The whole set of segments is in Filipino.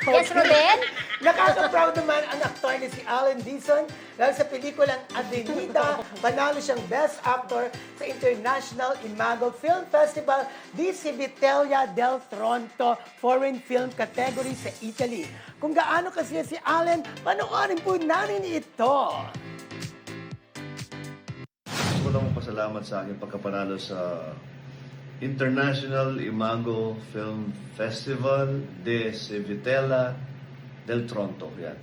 Yes, Rodel? Nakaka-proud naman ang aktor ni si Alan Dizon dahil sa pelikulang Avenida, panalo siyang Best Actor sa International Imago Film Festival di Civitella del Tronto Foreign Film Category sa Italy. Kung gaano kasi si Alan, panoorin po namin ito. Gusto ko lang pasalamat sa aking pagkapanalo sa International Imago Film Festival de Civitella del Tronto. Yan.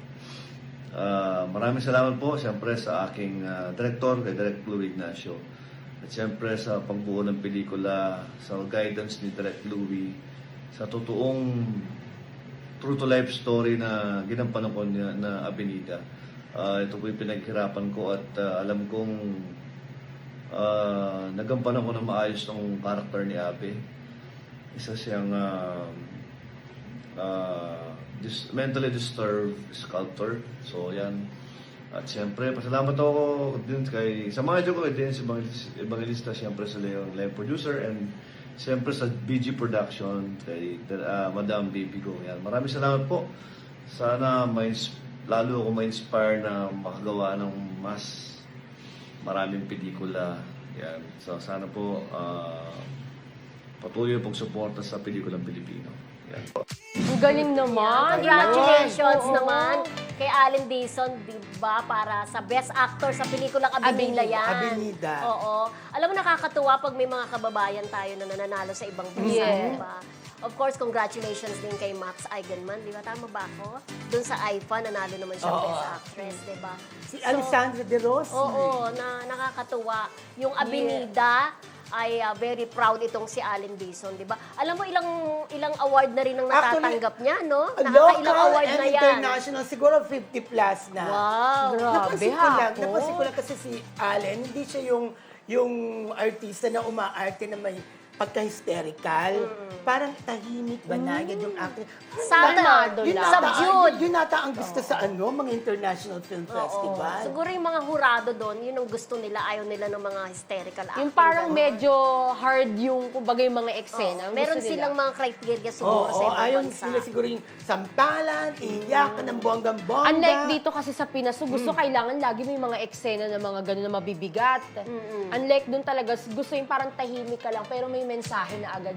Maraming salamat po siyempre sa aking director, kay Direk Louie Ignacio. At siyempre sa pagbuo ng pelikula, sa guidance ni Direk Louie, sa totoong true-to-life story na ginampanan ko na Avenida. Ito po yung pinaghirapan ko at alam kong nagampanan ko na maayos ng karakter ni Abe. Isa siyang mentally disturbed sculptor. So, yan. At siyempre, pasalamat ako din sa mga joke ko din, si Evangelista, siyempre sa Leon, live producer, and siyempre sa BG Production, kay Madam Baby Go. Yan. Maraming salamat po. Sana lalo ako ma-inspire na makagawa ng mas maraming pelikula. Yan. So, sana po patuloy pong suporta sa pelikulang Pilipino. Yan. Ang galing naman. Congratulations Oo. naman kay Alan Dizon, di ba, para sa Best Actor sa pelikulang Avenida yan. Avenida. Oo. Alam mo, nakakatuwa pag may mga kababayan tayo na nananalo sa ibang bansa, Yes. di ba? Of course, congratulations din kay Max Eigenman, di ba? Tama ba ako? Doon sa IFA, nanalo naman siya Oo. Best Actress, di ba? Si Alessandra De Rossi. Oo, nakakatuwa. Yung Avenida, ay very proud itong si Alan Dizon, di ba? Alam mo, ilang award na rin ang natatanggap niya, no? Nakakailang Local award and na yan. international, siguro 50 plus na. Wow. Grabe, Napansin ko lang kasi si Allen, hindi siya yung artista na umaarte na may pagka-hysterical. Parang tahimik, banayad yung acting. Kalmado Yun lang. nata- Subdued. Yun nata ang gusto sa mga international film festival. Siguro yung mga hurado doon, yun ang gusto nila, ayaw nila ng mga hysterical acting. Yung parang ganun. medyo hard yung, kumbaga yung mga eksena. Ang Meron gusto nila. silang mga criteria siguro sa Oo, ibang ayaw bansa. sila siguro yung sampalan, iyakan ng bonggang-bongga. Unlike dito kasi sa Pinas, so gusto kailangan lagi may mga eksena na mga gano'n na mabibigat. Unlike dun talaga, gusto yung parang tahimik ka lang, pero may mensahe na agad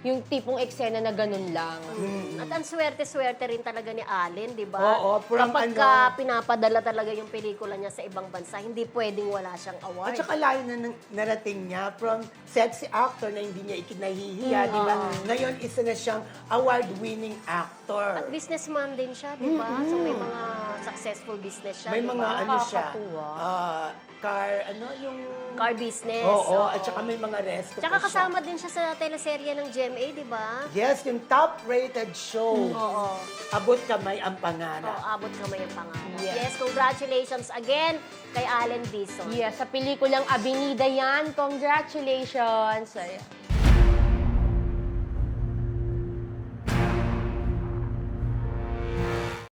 yung tipong eksena na gano'n lang. At ang swerte-swerte rin talaga ni Allen, di ba? Oo, from Kapag ka pinapadala talaga yung pelikula niya sa ibang bansa, hindi pwedeng wala siyang award. At saka layo na narating niya from sexy actor na hindi niya ikinahihiya, di ba? Ngayon, isa na siyang award-winning actor. At businessman din siya, di ba? So may mga successful business siya, May di mga ba? ano siya, Nakakatuwa. yung... Car business. Oo, oo. at saka may mga resto Tsaka pa siya. kasama din siya sa teleserye ng GMA, di ba? Yes, yung top-rated show. Oo. Abot kamay ang Oh, pangarap. abot kamay ang pangalan. Yes. Yes, congratulations again kay Alan Dizon. Yes, sa pelikulang Avenida yan. Congratulations! Ayan.